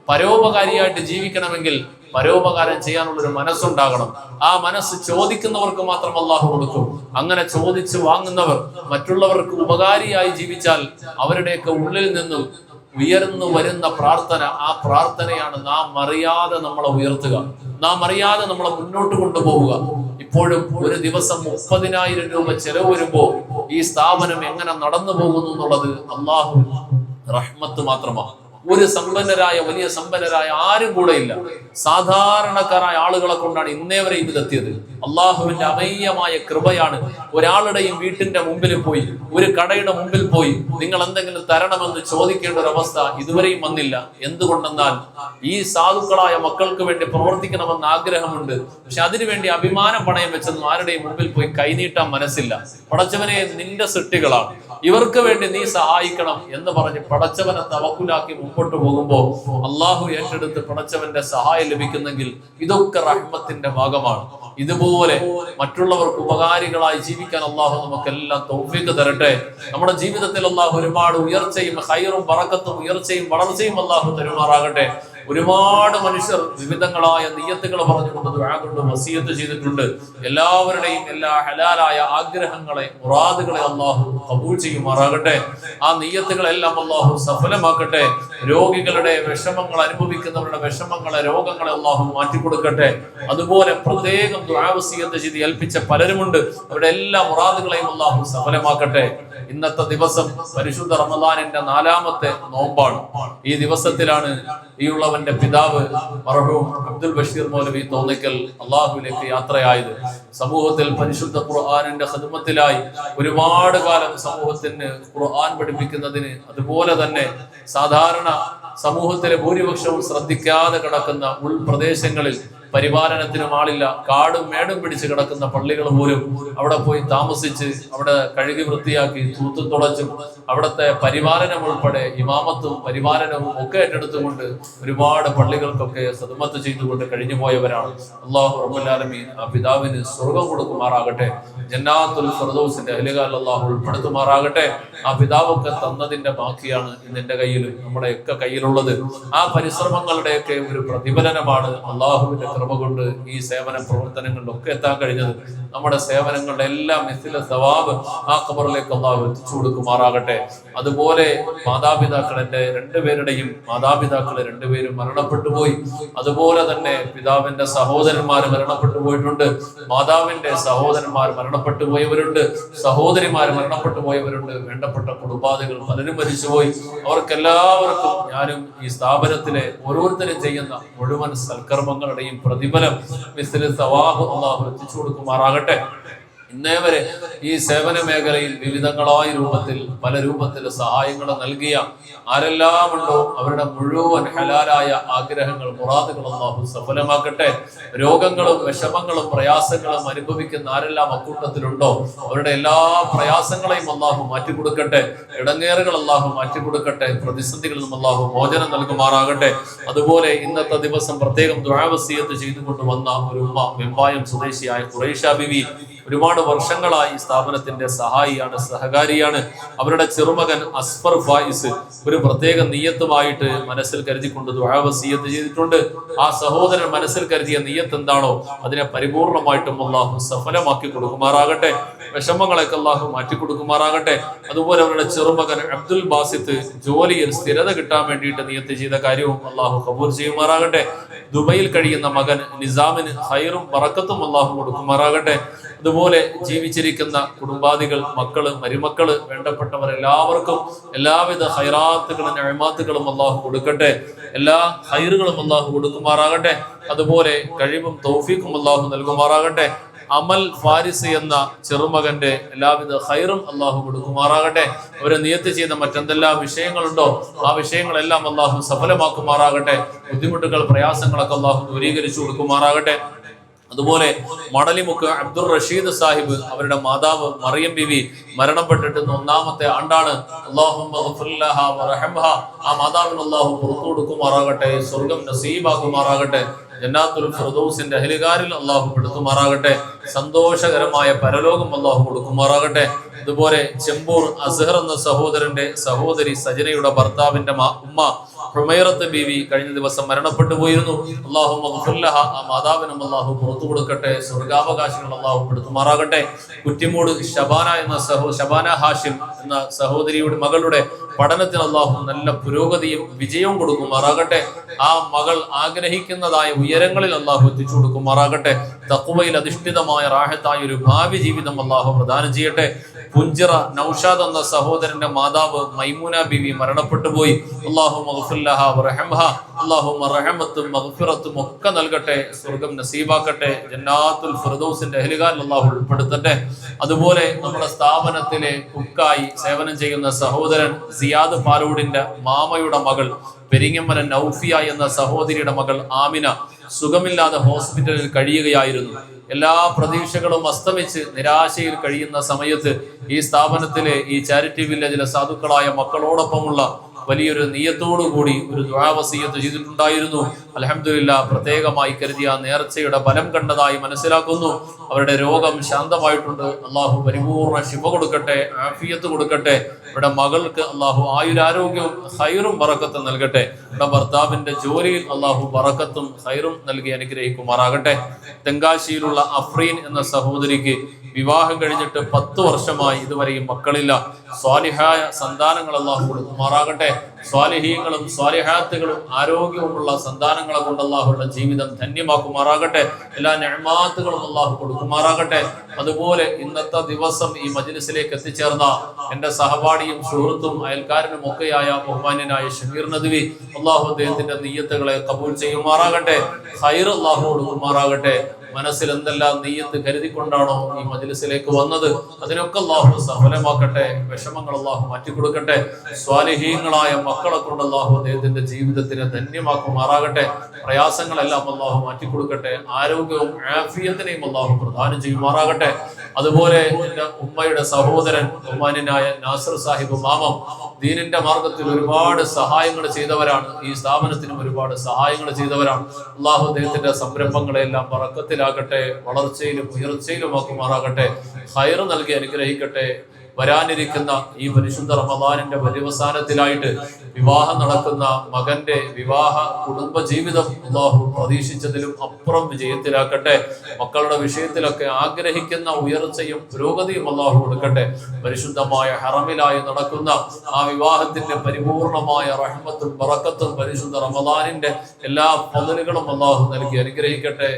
പരോപകാരിയായിട്ട് ജീവിക്കണമെങ്കിൽ പരോപകാരം ചെയ്യാനുള്ളൊരു മനസ്സുണ്ടാകണം. ആ മനസ്സ് ചോദിക്കുന്നവർക്ക് മാത്രം അള്ളാഹു കൊടുക്കും. അങ്ങനെ ചോദിച്ചു വാങ്ങുന്നവർ മറ്റുള്ളവർക്ക് ഉപകാരിയായി ജീവിച്ചാൽ അവരുടെയൊക്കെ ഉള്ളിൽ നിന്നും ഉയർന്നു വരുന്ന പ്രാർത്ഥന, ആ പ്രാർത്ഥനയാണ് നാം അറിയാതെ നമ്മളെ ഉയർത്തുക, നാം അറിയാതെ നമ്മളെ മുന്നോട്ട് കൊണ്ടുപോവുക. ഇപ്പോഴും ഒരു ദിവസം 30,000 രൂപ ചെലവ് വരുമ്പോ ഈ സ്ഥാപനം എങ്ങനെ നടന്നു പോകുന്നു എന്നുള്ളത് അള്ളാഹു റഹ്മത്ത് മാത്രമാണ്. ഒരു സമ്പന്നരായ, വലിയ സമ്പന്നരായ ആരും കൂടെ ഇല്ല. സാധാരണക്കാരായ ആളുകളെ കൊണ്ടാണ് ഇന്നേ വരെ ഇതെത്തിയത്. അള്ളാഹുവിന്റെ അമേയമായ കൃപയാണ്. ഒരാളുടെയും വീട്ടിന്റെ മുമ്പിൽ പോയി, ഒരു കടയുടെ മുമ്പിൽ പോയി നിങ്ങൾ എന്തെങ്കിലും തരണമെന്ന് ചോദിക്കേണ്ട ഒരു അവസ്ഥ ഇതുവരെയും വന്നില്ല. എന്തുകൊണ്ടെന്നാൽ ഈ സാധുക്കളായ മക്കൾക്ക് വേണ്ടി പ്രവർത്തിക്കണമെന്ന് ആഗ്രഹമുണ്ട്. പക്ഷെ അതിനുവേണ്ടി അഭിമാനം പണയം വെച്ചെന്നും ആരുടെയും മുമ്പിൽ പോയി കൈനീട്ടാൻ മനസ്സില്ല. പടച്ചവനെ, നിന്റെ സൃഷ്ടികളാണ്, ഇവർക്ക് വേണ്ടി നീ സഹായിക്കണം എന്ന് പറഞ്ഞ് പടച്ചവനെ തവക്കുലാക്കി മുമ്പോട്ട് പോകുമ്പോ അള്ളാഹു ഏറ്റെടുത്ത് പടച്ചവന്റെ സഹായം ലഭിക്കുന്നെങ്കിൽ ഇതൊക്കെ റഹ്മത്തിന്റെ ഭാഗമാണ്. ഇതുപോലെ മറ്റുള്ളവർക്ക് ഉപകാരികളായി ജീവിക്കാൻ അള്ളാഹു നമുക്കെല്ലാം തൗഫീഖ് തരട്ടെ. നമ്മുടെ ജീവിതത്തിൽ അള്ളാഹു ഒരുപാട് ഉയർച്ചയും ഖൈറും ബറക്കത്തും ഉയർച്ചയും വളർച്ചയും അള്ളാഹു തരുമാറാകട്ടെ. ഒരുപാട് മനുഷ്യർ വിവിധങ്ങളായ നിയ്യത്തുകൾ പറഞ്ഞുകൊണ്ട് ദുആ കൊണ്ട് വസിയത്ത് ചെയ്തിട്ടുണ്ട്. എല്ലാവരുടെയും എല്ലാ ഹലാലായ ആഗ്രഹങ്ങളെ, മുറാദുകളെ അള്ളാഹു ഖബൂൽ ചെയ്യുമാറാകട്ടെ. ആ നിയ്യത്തുകളെല്ലാം അള്ളാഹു സഫലമാക്കട്ടെ. രോഗികളുടെ വിഷമങ്ങൾ, അനുഭവിക്കുന്നവരുടെ വിഷമങ്ങളെ, രോഗങ്ങളെ അള്ളാഹു മാറ്റിക്കൊടുക്കട്ടെ. അതുപോലെ പ്രത്യേകം ദുആ വസിയത്ത് ചെയ്ത് ഏൽപ്പിച്ച പലരുമുണ്ട്. അവരുടെ എല്ലാ മുറാദുകളെയും അള്ളാഹു സഫലമാക്കട്ടെ. ഇന്നത്തെ ദിവസം പരിശുദ്ധ റമദാനിന്റെ 4ാമത്തെ നോമ്പാണ്. ഈ ദിവസത്തിലാണ് ഈ ഉള്ളവന്റെ പിതാവ് മർഹൂം അബ്ദുൽ ബഷീർ മൗലവി തോന്നിക്കൽ അള്ളാഹുവിലേക്ക് യാത്രയായത്. സമൂഹത്തിൽ പരിശുദ്ധ ഖുർആനിന്റെ ഖിദ്മത്തിലായി ഒരുപാട് കാലം സമൂഹത്തിന് ഖുർആൻ പഠിപ്പിക്കുന്നതിന്, അതുപോലെ തന്നെ സാധാരണ സമൂഹത്തിലെ ഭൂരിപക്ഷവും ശ്രദ്ധിക്കാതെ കിടക്കുന്ന ഉൾപ്രദേശങ്ങളിൽ പരിപാലനത്തിനും ആളില്ല, കാടും മേടും പിടിച്ച് കിടക്കുന്ന പള്ളികൾ പോലും അവിടെ പോയി താമസിച്ച് അവിടെ കഴുകി വൃത്തിയാക്കി തൂത്തും തുടച്ചും അവിടുത്തെ പരിപാലനം ഉൾപ്പെടെ ഇമാമത്തും പരിപാലനവും ഒക്കെ ഏറ്റെടുത്തുകൊണ്ട് ഒരുപാട് പള്ളികൾക്കൊക്കെ ഖിദ്മത്ത് ചെയ്തുകൊണ്ട് കഴിഞ്ഞു പോയവരാണ്. അല്ലാഹു റബ്ബുൽ ആലമീൻ ആ പിതാവിന് സ്വർഗം കൊടുക്കുമാറാകട്ടെ. ജന്നാത്തുൽ ഫിർദൗസിന്റെ അഹ്ലുകാരിൽ അല്ലാഹു ഉൾപ്പെടുത്തുമാറാകട്ടെ. ആ പിതാവൊക്കെ തന്നതിന്റെ ബാക്കിയാണ് ഇന്നെന്റെ കയ്യിലും നമ്മുടെയൊക്കെ കയ്യിലുള്ളത്. ആ പരിശ്രമങ്ങളുടെയൊക്കെ ഒരു പ്രതിഫലനമാണ് അള്ളാഹുവിന്റെ കൃപ കൊണ്ട് ഈ സേവന പ്രവർത്തനങ്ങളിലൊക്കെ എത്താൻ കഴിഞ്ഞത്. നമ്മുടെ സേവനങ്ങളുടെ എല്ലാം മിഥില സവാബ് ആ ഖബറിലേക്ക് അള്ളാഹു എത്തിച്ചു കൊടുക്കുമാറാകട്ടെ. അതുപോലെ മാതാപിതാക്കൾ, എൻ്റെ 2 പേരുടെയും മാതാപിതാക്കൾ 2 പേരും മരണപ്പെട്ടു പോയി. അതുപോലെ തന്നെ പിതാവിന്റെ സഹോദരന്മാർ മരണപ്പെട്ടു പോയിട്ടുണ്ട്. മാതാവിന്റെ സഹോദരന്മാർ മരണപ്പെട്ടു പോയവരുണ്ട്. സഹോദരിമാർ മരണപ്പെട്ടു പോയവരുണ്ട്. വേണ്ടപ്പെട്ട കുടുംബാദികൾ പലരും മരിച്ചുപോയി. അവർക്കെല്ലാവർക്കും ഞാനും ഈ സ്ഥാപനത്തിലെ ഓരോരുത്തരും ചെയ്യുന്ന മുഴുവൻ സൽക്കർമ്മങ്ങളുടെയും പ്രതിഫലം മിസ്ലിൽ സവാബ് അല്ലാഹു എത്തിച്ചു കൊടുക്കുമാറാകട്ടെ. ഇന്നേ വരെ ഈ സേവന മേഖലയിൽ വിവിധങ്ങളായ രൂപത്തിൽ പല രൂപത്തിൽ സഹായങ്ങൾ നൽകിയ ആരെല്ലാം ഉണ്ടോ അവരുടെ മുഴുവൻ ഹലാലായ ആഗ്രഹങ്ങൾ മുറാദുകൾ അല്ലാഹു സഫലമാക്കട്ടെ. രോഗങ്ങളും വിഷമങ്ങളും പ്രയാസങ്ങളും അനുഭവിക്കുന്ന ആരെല്ലാം അക്കൂട്ടത്തിലുണ്ടോ അവരുടെ എല്ലാ പ്രയാസങ്ങളെയും അല്ലാഹു മാറ്റിക്കൊടുക്കട്ടെ. ഇടങ്ങേറുകൾ അല്ലാഹു മാറ്റിക്കൊടുക്കട്ടെ. പ്രതിസന്ധികളിൽ നിന്നും അല്ലാഹു മോചനം നൽകുമാറാകട്ടെ. അതുപോലെ ഇന്നത്തെ ദിവസം പ്രത്യേകം ദുആ വസിയത്ത് ചെയ്തുകൊണ്ട് വന്ന ഒരു ഉമ്മ, വെമ്പായം സ്വദേശിയായ ഖുറൈഷ ബിവി, ഒരുപാട് വർഷങ്ങളായി സ്ഥാപനത്തിന്റെ സഹായിയാണ്, സഹകാരിയാണ്. അവരുടെ ചെറുമകൻ അസ്ഫർ ഫായിസ് ഒരു പ്രത്യേക നിയ്യത്തുമായിട്ട് മനസ്സിൽ കരുതിക്കൊണ്ട് ദുആ വസിയത്ത് ചെയ്തിട്ടുണ്ട്. ആ സഹോദരൻ മനസ്സിൽ കരുതിയ നിയ്യത്ത് എന്താണോ അതിനെ പരിപൂർണമായിട്ടും അല്ലാഹു സഫലമാക്കി കൊടുക്കുമാറാകട്ടെ. വിഷമങ്ങളൊക്കെ അല്ലാഹു മാറ്റി കൊടുക്കുമാറാകട്ടെ. അതുപോലെ അവരുടെ ചെറുമകൻ അബ്ദുൽ ബാസിത്ത് ജോലിയിൽ സ്ഥിരത കിട്ടാൻ വേണ്ടിയിട്ട് നിയ്യത്ത് ചെയ്ത കാര്യവും അല്ലാഹു കബൂൽ ചെയ്യുമാറാകട്ടെ. ദുബൈയിൽ കഴിയുന്ന മകൻ നിസാമിന് ഖൈറും ബറക്കത്തും അല്ലാഹു കൊടുക്കുമാറാകട്ടെ. അതുപോലെ ജീവിച്ചിരിക്കുന്ന കുടുംബാദികൾ, മക്കള്, മരുമക്കള്, വേണ്ടപ്പെട്ടവർ എല്ലാവർക്കും എല്ലാവിധ ഹൈറാത്തുകളും നിഅ്മത്തുകളും അല്ലാഹു കൊടുക്കട്ടെ. എല്ലാ ഹൈറുകളും അല്ലാഹു കൊടുക്കുമാറാകട്ടെ. അതുപോലെ കഴിവും തൗഫീഖും അല്ലാഹു നൽകുമാറാകട്ടെ. അമൽ ഫാരിസ് എന്ന ചെറുമകന്റെ എല്ലാവിധ ഹൈറും അല്ലാഹു കൊടുക്കുമാറാകട്ടെ. അവരെ നിയത്ത് ചെയ്ത മറ്റെന്തെല്ലാം വിഷയങ്ങളുണ്ടോ ആ വിഷയങ്ങളെല്ലാം അല്ലാഹു സഫലമാക്കുമാറാകട്ടെ. ബുദ്ധിമുട്ടുകൾ, പ്രയാസങ്ങളൊക്കെ അല്ലാഹു ദൂരീകരിച്ചു കൊടുക്കുമാറാകട്ടെ. അതുപോലെ മടലിമുക്ക് അബ്ദുൾ റഷീദ് സാഹിബ്, അവരുടെ മാതാവ് മറിയം ബിവി മരണപ്പെട്ടിട്ട് 1-ാമത്തെ ആണ്ടാണ്. ആ മാതാവിന് അല്ലാഹു പുറത്തു കൊടുക്കുമാറാകട്ടെ. സ്വർഗം നസീബാക്കുമാറാകട്ടെ. ജന്നാത്തുൽ ഫിർദൗസിന്റെ അഹ്ലുകാരിൽ അല്ലാഹു പെടുത്തുമാറാകട്ടെ. സന്തോഷകരമായ പരലോകം അല്ലാഹു കൊടുക്കുമാറാകട്ടെ. അതുപോലെ ചെമ്പൂർ അസ്ഹർ എന്ന സഹോദരന്റെ സഹോദരി സജനയുടെ ഭർത്താവിന്റെ ഉമ്മ ഹുമൈറത്ത് ബീവി കഴിഞ്ഞ ദിവസം മരണപ്പെട്ടു പോയിരുന്നു. അല്ലാഹു മഗ്ഫിർ ലഹ, ആ മാതാവിനും അല്ലാഹു പുറത്തു കൊടുക്കട്ടെ. സ്വർഗാവകാശങ്ങൾ അല്ലാഹു പെടുത്തുമാറാകട്ടെ. കുറ്റിമൂട് ഷബാന ഹാഷിം എന്ന സഹോദരിയുടെ മകളുടെ പഠനത്തിന് അല്ലാഹു നല്ല പുരോഗതിയും വിജയവും കൊടുക്കുമാറാകട്ടെ. ആ മകൾ ആഗ്രഹിക്കുന്നതായ ഉയരങ്ങളിൽ അല്ലാഹു എത്തിച്ചു കൊടുക്കുമാറാകട്ടെ. തഖ്വയിൽ അധിഷ്ഠിതമായ റാഹത്തായ ഒരു ഭാവി ജീവിതം അല്ലാഹു പ്രദാനം ചെയ്യട്ടെ. പുഞ്ചിറ നൗഷാദ് എന്ന സഹോദരന്റെ മാതാവ് മൈമൂന ബിവി മരണപ്പെട്ടു പോയി. അല്ലാഹു മഗ്ഫിർ ലഹ വറഹംഹ, അല്ലാഹു റഹമത്തും മഗ്ഫിറത്തും ഒക്കെ നൽകട്ടെ. സ്വർഗം നസീബാക്കട്ടെ. ജന്നാത്തുൽ ഫിർദൗസിന്റെ അഹ്ലുകാരിൽ അല്ലാഹു ഉൾപ്പെടുത്തട്ടെ. അതുപോലെ നമ്മുടെ സ്ഥാപനത്തിലെ കുക്കായി സേവനം ചെയ്യുന്ന സഹോദരൻ സിയാദ് പാലൂടിന്റെ മാമയുടെ മകൾ പെരിങ്ങമല നൗഫിയ എന്ന സഹോദരിയുടെ മകൾ ആമിന സുഖമില്ലാതെ ഹോസ്പിറ്റലിൽ കഴിയുകയായിരുന്നു. എല്ലാ പ്രതീക്ഷകളും അസ്തമിച്ച് നിരാശയിൽ കഴിയുന്ന സമയത്ത് ഈ സ്ഥാപനത്തിലെ ഈ ചാരിറ്റി വില്ലേജിലെ സാധുക്കളായ മക്കളോടൊപ്പമുള്ള വലിയൊരു നിയ്യത്തോടു കൂടി ഒരു ദുആ വസിയത്ത് ചെയ്തിട്ടുണ്ടായിരുന്നു. അൽഹംദുലില്ലാഹ്, പ്രത്യേകമായി കരുതിയ നേർച്ചയുടെ ഫലം കണ്ടതായി മനസ്സിലാക്കുന്നു. അവരുടെ രോഗം ശാന്തമായിട്ടുണ്ട്. അല്ലാഹു പരിപൂർണ ശിഫ കൊടുക്കട്ടെ, ആഫിയത്ത് കൊടുക്കട്ടെ. അവരുടെ മകൾക്ക് അല്ലാഹു ആയുരാരോഗ്യവും ഖൈറും ബറക്കത്തും നൽകട്ടെ. അവരുടെ ഭർത്താവിന്റെ ജോലിയിൽ അല്ലാഹു ബറക്കത്തും ഖൈറും നൽകി അനുഗ്രഹിക്കുമാറാകട്ടെ. തെങ്കാശിയിലുള്ള അഫ്രീൻ എന്ന സഹോദരിക്ക് വിവാഹം കഴിഞ്ഞിട്ട് 10 വർഷമായി ഇതുവരെയും മക്കളില്ല. സ്വാലിഹായ സന്താനങ്ങൾ അല്ലാഹു കൊടുക്കുമാറാകട്ടെ. സ്വാലിഹീങ്ങളും സ്വാലിഹാത്തുകളും ആരോഗ്യവുമുള്ള സന്താനങ്ങളെ കൊണ്ട് അല്ലാഹുവിന്റെ ജീവിതം ധന്യമാക്കുമാറാകട്ടെ. എല്ലാ നിഅ്മത്തുകളും അല്ലാഹു കൊടുക്കുമാറാകട്ടെ. അതുപോലെ ഇന്നത്തെ ദിവസം ഈ മജ്ലിസിലേക്ക് എത്തിച്ചേർന്ന എന്റെ സഹപാഠിയും സുഹൃത്തും അയൽക്കാരനും ഒക്കെയായ ബഹുമാന്യനായ ഷമീർ നദ്വി, അല്ലാഹു അദ്ദേഹത്തിന്റെ നിയ്യത്തുകളെ കബൂൽ ചെയ്യുമാറാകട്ടെ. ഖൈർ അല്ലാഹു കൊടുക്കുമാറാകട്ടെ. മനസ്സിൽ എന്തെല്ലാം നിയ്യത്ത് കരുതിക്കൊണ്ടാണോ ഈ മജ്ലിസിലേക്ക് വന്നത് അതിനൊക്കെ അല്ലാഹു സഫലമാക്കട്ടെ. വിഷമങ്ങൾ അല്ലാഹു മാറ്റിക്കൊടുക്കട്ടെ. സ്വാലിഹീങ്ങളായ മക്കളെ കൊണ്ട് അല്ലാഹു അദ്ദേഹത്തിന്റെ ജീവിതത്തിനെ ധന്യമാക്കുമാറാകട്ടെ. പ്രയാസങ്ങളെല്ലാം അല്ലാഹു മാറ്റിക്കൊടുക്കട്ടെ. ആരോഗ്യവും ആഫിയത്തിനെയും അല്ലാഹു പ്രദാനം ചെയ്യുമാറാകട്ടെ. അതുപോലെ എന്റെ ഉമ്മയുടെ സഹോദരൻ ബഹുമാന്യനായ നാസർ സാഹിബ് മാമം ദീനിന്റെ മാർഗത്തിൽ ഒരുപാട് സഹായങ്ങൾ ചെയ്തവരാണ്. ഈ സ്ഥാപനത്തിനും ഒരുപാട് സഹായങ്ങൾ ചെയ്തവരാണ്. അല്ലാഹു അദ്ദേഹത്തിന്റെ സംരംഭങ്ങളെല്ലാം ബറക്കത്തിലാകട്ടെ, വളർച്ചയിലും ഉയർച്ചയിലുമാക്കുമാറാകട്ടെ. ഖൈർ നൽകി അനുഗ്രഹിക്കട്ടെ. വരാനിരിക്കുന്ന ഈ പരിശുദ്ധ റമദാനിന്റെ പര്യവസാനത്തിലായിട്ട് വിവാഹം നടക്കുന്ന മകന്റെ വിവാഹ കുടുംബ ജീവിതം അല്ലാഹു പ്രതീക്ഷിച്ചതിലും അപ്പുറം വിജയത്തിലാക്കട്ടെ. മക്കളുടെ വിഷയത്തിലൊക്കെ ആഗ്രഹിക്കുന്ന ഉയർച്ചയും പുരോഗതിയും അല്ലാഹു കൊടുക്കട്ടെ. പരിശുദ്ധമായ ഹറമിലായി നടക്കുന്ന ആ വിവാഹത്തിന്റെ പരിപൂർണമായ റഹ്മത്തും ബറക്കത്തും പരിശുദ്ധ റമദാനിന്റെ എല്ലാ ഫളലുകളും അല്ലാഹു നൽകി അനുഗ്രഹിക്കട്ടെ.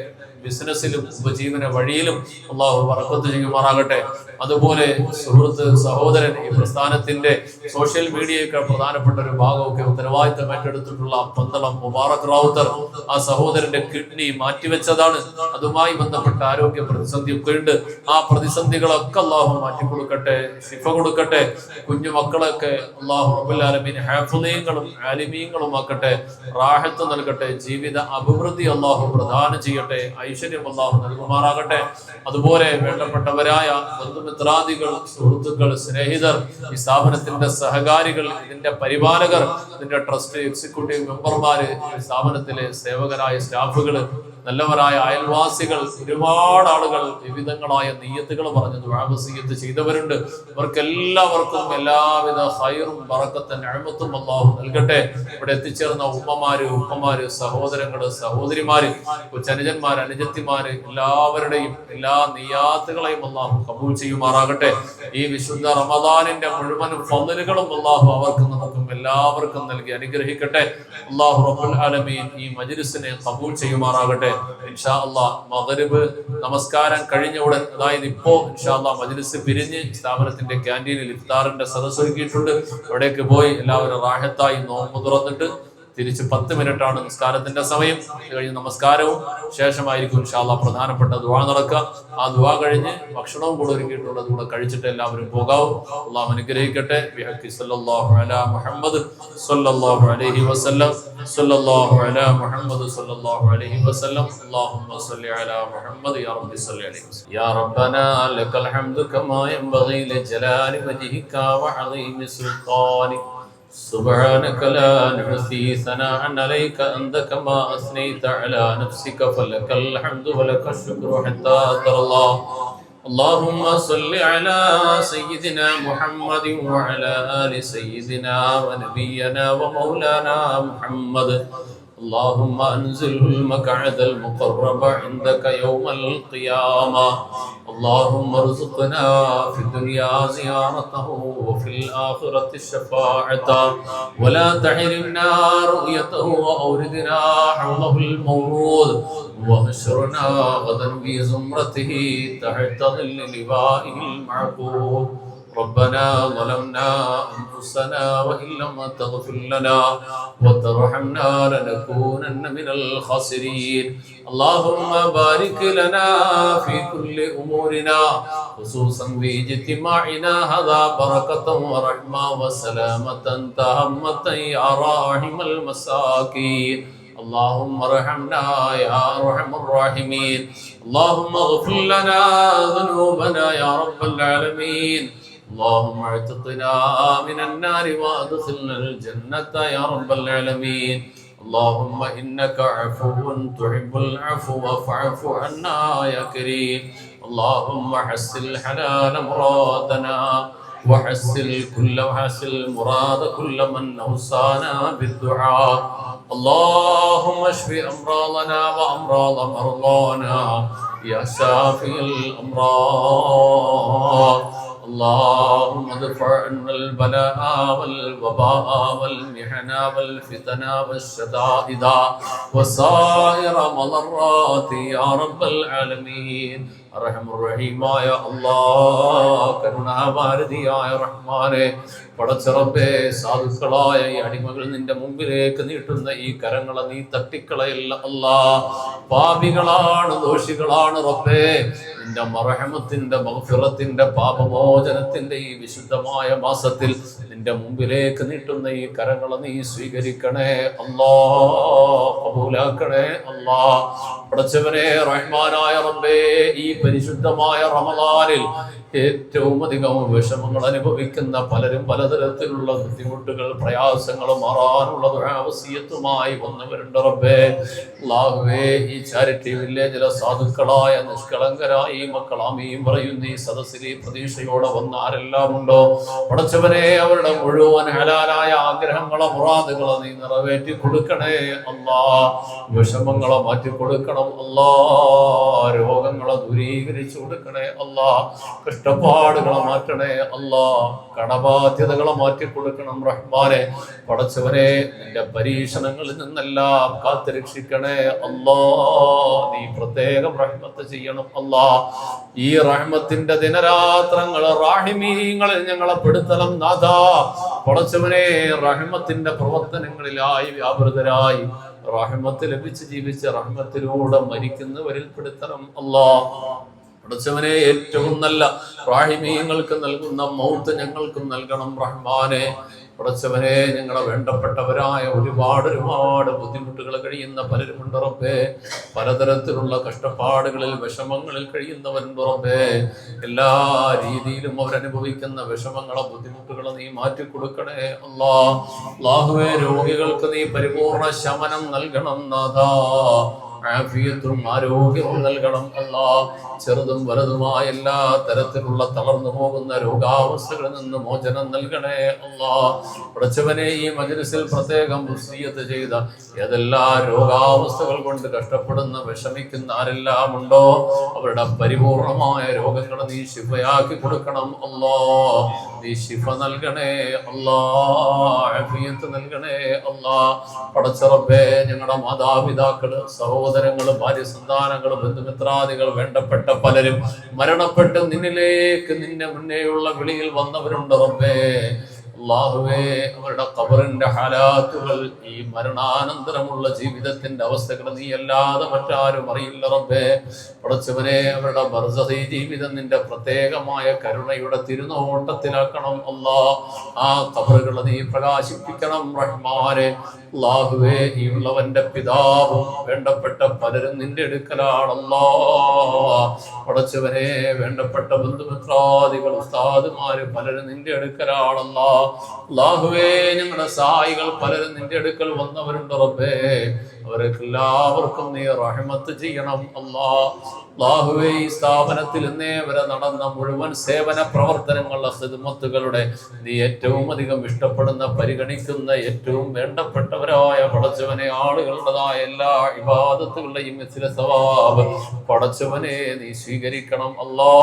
ബിസിനസ്സിലും ഉപജീവന വഴിയിലും അള്ളാഹു ബറക്കത്ത് ചെയ്യുമാറാകട്ടെ. അതുപോലെ സുഹൃത്ത് സഹോദരൻ ഈ പ്രസ്ഥാനത്തിന്റെ സോഷ്യൽ മീഡിയയൊക്കെ പ്രധാനപ്പെട്ട ഒരു ഭാഗമൊക്കെ ഉത്തരവാദിത്തം ഏറ്റെടുത്തിട്ടുള്ള പന്തളം മുബാറക് റാവുത്തർ, ആ സഹോദരന്റെ കിഡ്നി മാറ്റിവെച്ചതാണ്. അതുമായി ബന്ധപ്പെട്ട ആരോഗ്യ പ്രതിസന്ധിയൊക്കെ ഉണ്ട്. ആ പ്രതിസന്ധികളൊക്കെ അള്ളാഹു മാറ്റിക്കൊടുക്കട്ടെ, ശിഫ കൊടുക്കട്ടെ. കുഞ്ഞു മക്കളൊക്കെ അള്ളാഹു റബ്ബുൽ ആലമീൻ ഹാഫിളീങ്ങളും ആലിമീങ്ങളും ആക്കട്ടെ, റാഹത്ത് നൽകട്ടെ, ജീവിത അഭിവൃദ്ധി അള്ളാഹു പ്രദാനം ചെയ്യട്ടെ, ഐശ്വര്യം അള്ളാഹു നൽകുമാറാകട്ടെ. അതുപോലെ വേണ്ടപ്പെട്ടവരായ ബന്ധുമിത്രാദികൾ, സുഹൃത്തുക്കൾ, സ്നേഹിതർ, ഈ സ്ഥാപനത്തിന്റെ സഹകാരികൾ, ഇതിന്റെ പരിപാലകർ, ഇതിന്റെ ട്രസ്റ്റ് എക്സിക്യൂട്ടീവ് മെമ്പർമാര്, സ്ഥാപനത്തിലെ സേവകരായ സ്റ്റാഫുകൾ, നല്ലവരായ അയൽവാസികൾ, ഒരുപാട് ആളുകൾ വിവിധങ്ങളായ നിയ്യത്തുകൾ പറഞ്ഞ് ദുആ വസിയ്യത്ത് ചെയ്തവരുണ്ട്. ഇവർക്കെല്ലാവർക്കും എല്ലാവിധ ഖൈറും ബറക്കത്തും നിഅമത്തും അല്ലാഹു നൽകട്ടെ. ഇവിടെ എത്തിച്ചേർന്ന ഉമ്മമാര്, ഉപ്പമാര്, സഹോദരങ്ങള്, സഹോദരിമാര്, കൊച്ചനുജന്മാര്, അനുജത്തിമാര്, എല്ലാവരുടെയും എല്ലാ നിയ്യാത്തുകളെയും അല്ലാഹു കബൂൽ ചെയ്യുമാറാകട്ടെ. ഈ വിശുദ്ധ റമദാനിന്റെ മുഴുവൻ ഫളലുകളും അല്ലാഹു അവർക്കും നമുക്കും എല്ലാവർക്കും നൽകി അനുഗ്രഹിക്കട്ടെ. അല്ലാഹു റബ്ബുൽ ആലമീൻ ഈ മജ്ലിസിനെ കബൂൽ ചെയ്യുമാറാകട്ടെ. ഇൻഷാ അല്ലാഹ് മഗ്രിബ് നമസ്കാരം കഴിഞ്ഞ ഉടൻ, അതായത് ഇപ്പോ ഇൻഷാ അല്ലാഹ് മജ്ലിസ് പിരിഞ്ഞ് സ്ഥാപനത്തിന്റെ ക്യാന്റീനിൽ ഇഫ്താറിന്റെ സദസ്സ് ഒരുക്കിയിട്ടുണ്ട്. അവിടേക്ക് പോയി എല്ലാവരും റാഹത്തായി നോമ്പ് തുറന്നിട്ട് തിരിച്ച് 10 മിനിറ്റാണ് നിസ്കാരത്തിന്റെ സമയം. കഴിഞ്ഞ് നമസ്കാരവും ശേഷമായിരിക്കും ഇൻഷാ അല്ലാഹ് പ്രധാനപ്പെട്ട ദുആ നടക്കുക. ആ ദുആ കഴിഞ്ഞ് ഭക്ഷണവും കൂടെ ഒരുക്കിയിട്ടുള്ളത് കൂടെ കഴിച്ചിട്ട് എല്ലാവരും പോകാവും. അല്ലാഹു അനുഗ്രഹിക്കട്ടെ. ബിഹഖി സല്ലല്ലാഹു അലാ മുഹമ്മദ് സല്ലല്ലാഹു അലൈഹി വസല്ലം, സല്ലല്ലാഹു അലാ മുഹമ്മദ് സല്ലല്ലാഹു അലൈഹി വസല്ലം. അല്ലാഹുമ്മ സ്വല്ലി അലാ മുഹമ്മദ് യാ റബ്ബി സ്വല്ലി അലൈഹി വസല്ലം. യാ റബ്ബനാ ലക്കൽ ഹംദു കമാ യൻബഗി ലജലാലി വജ്ഹിക വഅളീമി സുൽത്താനിക. سبحانك لا نحصي ثناء عليك أنت كما أثنيت على نفسك فلك الحمد ولك الشكر حتى ترضى. اللهم صل على سيدنا محمد وعلى آل سيدنا ونبينا ومولانا محمد. اللهم أنزل المقعد المقرب عندك يوم القيامة. اللهم ارزقنا في الدنيا زيارته وفي الآخرة الشفاعة ولا تحرمنا رؤيته وأوردنا حوضه المورود واحشرنا غدا في زمرته تحت ظل لوائه المعقود. ربنا ظلمنا أنفسنا وإن لم تغفر لنا وترحمنا لنكونن من الخاسرين. اللهم بارك لنا في كل أمورنا خصوصا في اجتماعنا هذا بركة ورحمة وسلامة تامة يا راحم المساكين. اللهم ارحمنا يا أرحم الراحمين. اللهم اغفر لنا ذنوبنا يا رب العالمين. اللهم اعتقنا من النار وادخلنا الجنة يا رب العالمين. اللهم إنك عفو تحب العفو فاعف عنا يا كريم. اللهم حسن حلال مرادنا وحسن مراد كل من أوصانا بالدعاء. اللهم اشف أمراضنا وأمراض مرضانا يا شافي الأمراض. اللهم ادفع عنا البلاء والوباء والمحن والفتن والشدائد وسائر مضرات يا رب العالمين. അർഹമുർറഹീമായ അല്ലാഹ്, കരുണാഭാരതിയായ റഹ്മാനെ, പടച്ചറബ്ബേ, സാധുക്കളായ ഈ അടിമകൾ നിന്റെ മുമ്പിലേക്ക് നീട്ടുന്ന ഈ കരങ്ങളെ നീ തട്ടിക്കളയല്ല അല്ലാഹ്. പാപികളാണ്, ദോഷികളാണ് റബ്ബേ. നിന്റെ മർഹമത്തിന്റെ മഗ്ഫിറത്തിന്റെ പാപമോചനത്തിന്റെ ഈ വിശുദ്ധമായ മാസത്തിൽ നിന്റെ മുമ്പിലേക്ക് നീട്ടുന്ന ഈ കരങ്ങളെ നീ സ്വീകരിക്കണേ അല്ലാഹ്, കബൂലാക്കണേ അല്ലാഹ്. പടച്ചവനെ, റഹ്മാനായ റബ്ബേ, ഈ പരിശുദ്ധമായ റമദാനിൽ ഏറ്റവും അധികം വിഷമങ്ങൾ അനുഭവിക്കുന്ന പലരും പലതരത്തിലുള്ള ബുദ്ധിമുട്ടുകൾ, പ്രയാസങ്ങൾ മാറാനുള്ള ദുആവസിയത്തുമായി വന്നവരുണ്ട് റബ്ബേ. അല്ലാഹുവേ, ഈ ചാരിറ്റി വില്ലേജിലെ സാധുക്കളായ നിഷ്കളങ്കരായ ഈ മക്കൾ ആമീൻ പറയുന്ന ഈ സദസ്സിൽ പ്രതീക്ഷയോടെ വന്ന ആരെല്ലാം ഉണ്ടോ പടച്ചവനെ, അവരുടെ മുഴുവൻ ഹലാലായ ആഗ്രഹങ്ങളെ മുറാദുകളെ നീ നിറവേറ്റി കൊടുക്കണേ അല്ലാഹ്. വിഷമങ്ങളെ മാറ്റി കൊടുക്കണം അല്ലാഹ്. രോഗങ്ങളെ രോഗങ്ങളെ ദൂരീകരിച്ചു കൊടുക്കണേ അല്ലാ. കഷ്ടപ്പാടുകളെ മാറ്റണേ അല്ലാ. കടബാധ്യതകളെ മാറ്റിക്കൊടുക്കണം റഹ്മാനെ. പടച്ചവനെ, നിന്റെ പരീക്ഷണങ്ങളിൽ നിന്നെല്ലാം കാത്തുരക്ഷിക്കണേ അല്ലാ. നീ പ്രത്യേകം റഹ്മത്ത് ചെയ്യണം അല്ലാ. ഈ റഹ്മത്തിന്റെ ദിനരാത്രങ്ങൾ റാഹിമീങ്ങളിൽ ഞങ്ങളെ പെടുത്തണം നാഥാ. പടച്ചവനെ, റഹ്മത്തിന്റെ പ്രവർത്തനങ്ങളിലായി വ്യാപൃതരായി റഹ്മത്ത് ലഭിച്ച് ജീവിച്ച് റഹ്മത്തിലൂടെ മരിക്കുന്നവരിൽ പെടുത്തണം അല്ലാ. പടച്ചവനെ, ഏറ്റവും നല്ല റാഹിമീങ്ങൾക്ക് നൽകുന്ന മൗത്ത് ഞങ്ങൾക്കും നൽകണം റഹ്മാനെ. പടച്ചവനെ, ഞങ്ങളെ വേണ്ടപ്പെട്ടവരായ ഒരുപാട് ബുദ്ധിമുട്ടുകൾ കഴിയുന്ന പലരുമുണ്ട് റബ്ബേ. പലതരത്തിലുള്ള കഷ്ടപ്പാടുകളിൽ വിഷമങ്ങളിൽ കഴിയുന്നവരുണ്ട് റബ്ബേ. എല്ലാ രീതിയിലും അവരനുഭവിക്കുന്ന വിഷമങ്ങളെ ബുദ്ധിമുട്ടുകളെ നീ മാറ്റിക്കൊടുക്കണേ അല്ലാ. അല്ലാഹുവേ, രോഗികൾക്ക് നീ പരിപൂർണ ശമനം നൽകണം നാഥാ. ആഫിയത്തും ആരോഗ്യവും നൽകണം അല്ലാ. ചെറുതും വലുതുമായ എല്ലാ തരത്തിലുള്ള തളർന്നു പോകുന്ന രോഗാവസ്ഥകളിൽ നിന്ന് മോചനം നൽകണേ അല്ലാ. പടച്ചവനെ, ഈ മജ്‌ലിസിൽ പ്രത്യേകം വസിയത്ത് ചെയ്ത ഏതെല്ലാ രോഗാവസ്ഥകൾ കൊണ്ട് കഷ്ടപ്പെടുന്ന വിഷമിക്കുന്ന ആരെല്ലാം ഉണ്ടോ അവരുടെ പരിപൂർണമായ രോഗങ്ങൾ നീ ശിഫയാക്കി കൊടുക്കണം അല്ലാ. നീ ശിഫ നൽകണേ അല്ലാ. ആഫിയത്ത് നൽകണേ അല്ലാ. പടച്ച റബ്ബേ, ഞങ്ങളുടെ മാതാപിതാക്കള്, സഹോദരങ്ങള്, ഭാര്യ സന്താനങ്ങള്, ബന്ധുമിത്രാദികൾ, വേണ്ടപ്പെട്ട പലരും മരണപ്പെട്ട് നിന്നിലേക്ക് നിന്നെ മുന്നേയുള്ള വിളിയിൽ വന്നവരുണ്ട് റബ്ബേ. അല്ലാഹുവേ, അവരുടെ ഖബറിന്റെ ഹാലാത്തുകൾ, ഈ മരണാനന്തരമുള്ള ജീവിതത്തിന്റെ അവസ്ഥകൾ നീ അല്ലാതെ മറ്റാരും അറിയില്ല റബ്ബേ. പടച്ചവനെ, അവരുടെ ബർസഖി ജീവിതം നിന്റെ പ്രത്യേകമായ കരുണയുടെ തിരുനോട്ടത്തിലാക്കണം അല്ലാ. ആ ഖബറുകൾ നീ പ്രകാശിപ്പിക്കണം റഹ്മാനെ. അല്ലാഹുവേ, ഈ ഉള്ളവന്റെ പിതാവും വേണ്ടപ്പെട്ട പലരും നിന്റെ അടുക്കലാണല്ലോ. പടച്ചവനെ, വേണ്ടപ്പെട്ട ബന്ധുമിത്രാദികൾ, ഉസ്താദുമാര് പലരും നിന്റെ അടുക്കലാണല്ലോ. അല്ലാഹുവേ, ഞങ്ങളുടെ സഹായികൾ പലരും നിന്റെ അടുക്കൽ വന്നവരുണ്ട് റബ്ബേ. അവർക്ക് എല്ലാവർക്കും നീ റഹ്മത്ത് ചെയ്യണം അല്ലാ. അല്ലാഹുവേ, ഈ സ്ഥാപനത്തിൽ ഇന്നേ വരെ നടന്ന മുഴുവൻ സേവന പ്രവർത്തനങ്ങളുടെ ഖിദ്മത്തുകളുടെ നീ ഏറ്റവും അധികം ഇഷ്ടപ്പെടുന്ന, പരിഗണിക്കുന്ന, ഏറ്റവും വേണ്ടപ്പെട്ടവരായ പടച്ചവനെ, ആളുകളുടേതായ എല്ലാ ഇബാദത്തുകളുടെയും മിസ്ല സവാബ് പടച്ചവനെ നീ സ്വീകരിക്കണം അല്ലാ.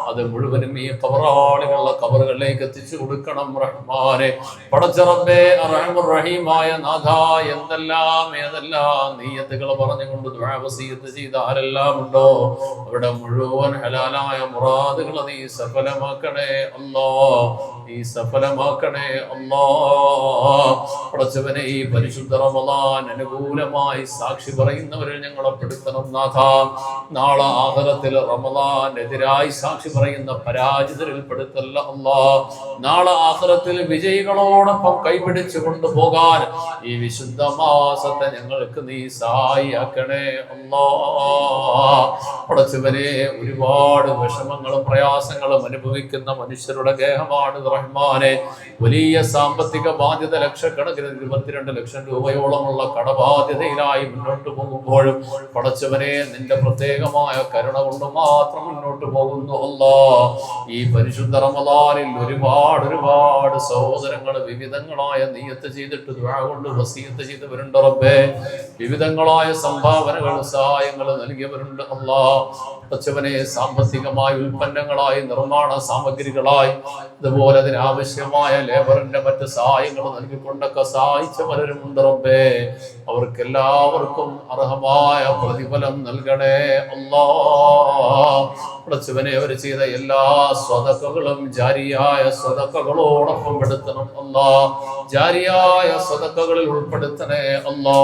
അത് മുഴുവനും ഈ ഖബറാളികളുടെ ഖബറുകളിലേക്ക് എത്തിച്ചു കൊടുക്കണം റഹ്മാനെ. പടച്ച റബ്ബേ, അർഹമുർ റഹീമായ നാഥാ, ഏതെല്ലാം നിയ്യത്തുകൾ പറഞ്ഞുകൊണ്ട് ദുആ വസിയത്ത് ചെയ്ത ആരെല്ലാം ഉണ്ടോ അവരുടെ മുഴുവൻ ഹലാലായ മുറാദുകൾ നീ സഫലമാക്കണേ അല്ലാ. നീ സഫലമാക്കണേ അല്ലാ. പടച്ചവനെ, ഈ പരിശുദ്ധ റമളാൻ അനുകൂലമായി സാക്ഷി പറയുന്നവരിൽ ഞങ്ങളെ പെടുത്തണം നാഥാ. നാളെ ആഖിറത്തിൽ റമളാനെതിരായി സാക്ഷി പറയുന്ന പരാജിതരിൽ പെടുത്തല്ല അല്ലാ. നാളെ ആഖിറത്തിൽ വിജയികളോടൊപ്പം കൈപിടിച്ചു കൊണ്ടുപോകാൻ ഈ വിശുദ്ധ മാസത്തെ ഞങ്ങൾക്ക് നീ സഹായിയാക്കണേ അല്ലാ. പടച്ചവനെ, ഒരുപാട് വിഷമങ്ങളും പ്രയാസങ്ങളും അനുഭവിക്കുന്ന മനുഷ്യരുടെ ഗേഹമാണ് റഹ്മാനെ. വലിയ സാമ്പത്തിക ബാധ്യത, ലക്ഷക്കണക്കിന് 22 ലക്ഷം രൂപയോളമുള്ള കടബാധ്യതയിലായി മുന്നോട്ട് പോകുമ്പോഴും പടച്ചവനെ, നിന്റെ പ്രത്യേകമായ കരുണ കൊണ്ട് മാത്രം മുന്നോട്ട് പോകുന്നു അല്ലാ. ഈ പരിശുദ്ധ റമളാനിൽ ഒരുപാട് സഹോദരങ്ങൾ വിവിധങ്ങളായ നിയ്യത്ത് ചെയ്തിട്ട് ദുആ കൊണ്ട് വസിയത്ത് ചെയ്തവരുണ്ട് റബ്ബേ. വിവിധങ്ങളായ സംഭാവനകൾ, സഹായങ്ങൾ നൽകിയവരുണ്ട് അല്ലാ. പടച്ചവനെ, സാമ്പത്തികമായ ഉൽപ്പന്നങ്ങളായി, നിർമ്മാണ സാമഗ്രികളായി, അതുപോലെ അതിനാവശ്യമായ ലേബറിന്റെ മറ്റ് സഹായങ്ങൾ നൽകിക്കൊണ്ടൊക്കെ സഹായിച്ച പലരുമുണ്ട് റബ്ബേ. അവർക്കെല്ലാവർക്കും അർഹമായ പ്രതിഫലം നൽകണേ അല്ലാ. പടച്ചവനെ, അവർ ചെയ്ത എല്ലാ സ്വതക്കകളും ജാരിയായ സ്വതക്കകളോടൊപ്പം പെടുത്തണം അല്ലാ. ജാരിയായ സ്വതക്കകളിൽ ഉൾപ്പെടുത്തണേ അല്ലാ.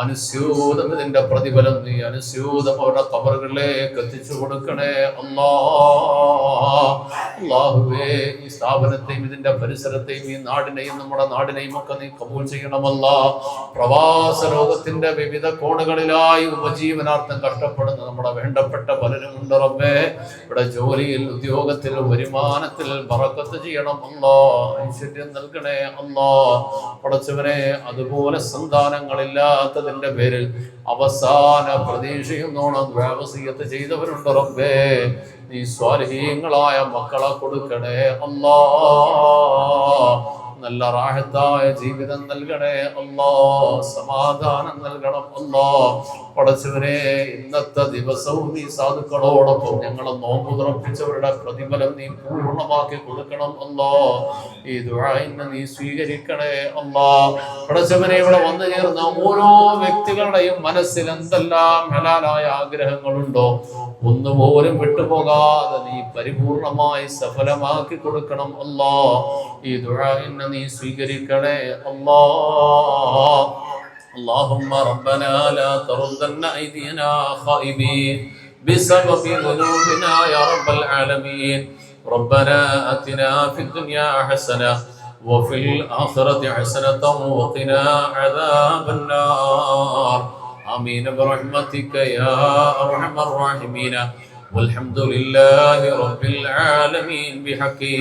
അനുസ്യൂതം ഇതിന്റെ പ്രതിഫലം നീ അനുസ്യൂതം അവരുടെ ഖബറുകളിലേക്ക് എത്തിച്ചു കൊടുക്കണേ അല്ലാ. അല്ലാഹുവേ, ഈ സ്ഥാപനത്തെയും ഇതിന്റെ പരിസരത്തെയും ഈ നാടിനെയും നമ്മുടെ നാടിനെയും ഒക്കെ നീ കബൂൽ ചെയ്യണമല്ലാ. പ്രവാസ ലോകത്തിന്റെ വിവിധ കോണുകളിലായി ഉപജീവനാർത്ഥം കഷ്ടപ്പെടുന്ന നമ്മുടെ വേണ്ടപ്പെട്ട പലരും ഉണ്ട് റബ്ബേ. ഇവിടെ ജോലിയിൽ, ഉദ്യോഗത്തിൽ, വരുമാനത്തിൽ ബറക്കത്ത് ചെയ്യണം അല്ലാ. ഐശ്വര്യം നൽകണേ അല്ലാ. പടച്ചവനെ, അതുപോലെ സന്താനങ്ങളില്ലാത്തതിന്റെ പേരിൽ അവസാന പ്രതീക്ഷയും വസിയത്ത് ചെയ്തവരുണ്ട് റബ്ബേ. നീ സ്വാലിഹീങ്ങളായ മക്കളെ കൊടുക്കണേ അല്ലാ. നല്ല റാഹത്തായ ജീവിതം നൽകണേ അല്ലാ, സമാധാനം നൽകണം അല്ലാ. പടച്ചവനെ, ഇന്നത്തെ ദിവസവും ഈ സാധുക്കളോടൊപ്പം ഞങ്ങളെ നോമ്പ് തുറപ്പിച്ചവരുടെ പ്രതിഫലം നീ പൂർണ്ണമാക്കി കൊടുക്കണം അല്ലാ. ഈ ദുആഇനെ നീ സ്വീകരിക്കണേ അല്ലാ. പടച്ചവനെ, ഇവിടെ വന്നു ചേർന്ന ഓരോ വ്യക്തികളുടെയും മനസ്സിൽ എന്തെല്ലാം ഹലാലായ ആഗ്രഹങ്ങളുണ്ടോ ഒന്നുപോലും വിട്ടുപോകാതെ നീ പരിപൂർണമായി സഫലമാക്കി കൊടുക്കണം അല്ലാ. ഈ ദുആഇനെ നീ സ്വീകരിക്കണേ അല്ലാ. اللهم ربنا لا تردن أيدينا خائبين بسبب ذنوبنا يا رب العالمين. ربنا آتنا في الدنيا حسنة وفي الآخرة حسنة وقنا عذاب النار. آمين برحمتك يا أرحم الراحمين. والحمد لله رب العالمين بحقه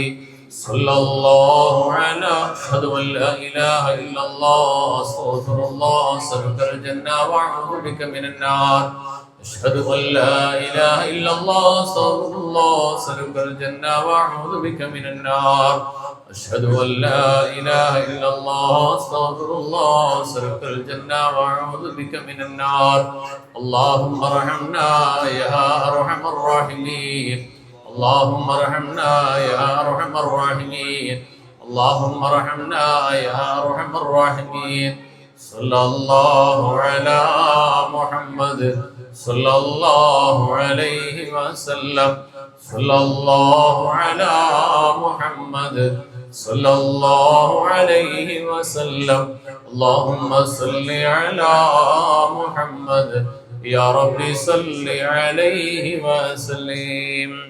صلى الله على أشهد أن لا إله إلا الله أستغفر الله أسألك الجنة وأعوذ بك من النار. أشهد أن لا إله إلا الله أستغفر الله أسألك الجنة وأعوذ بك من النار. أشهد أن لا إله إلا الله أستغفر الله أسألك الجنة وأعوذ بك من النار. اللهم ارحمنا يا أرحم الراحمين. اللهم ارحمنا يا أرحم الراحمين. اللهم ارحمنا يا أرحم الراحمين. صلى الله على محمد صلى الله عليه وسلم. صلى الله على محمد صلى الله عليه وسلم. اللهم صل على محمد يا رب صل عليه وسلم.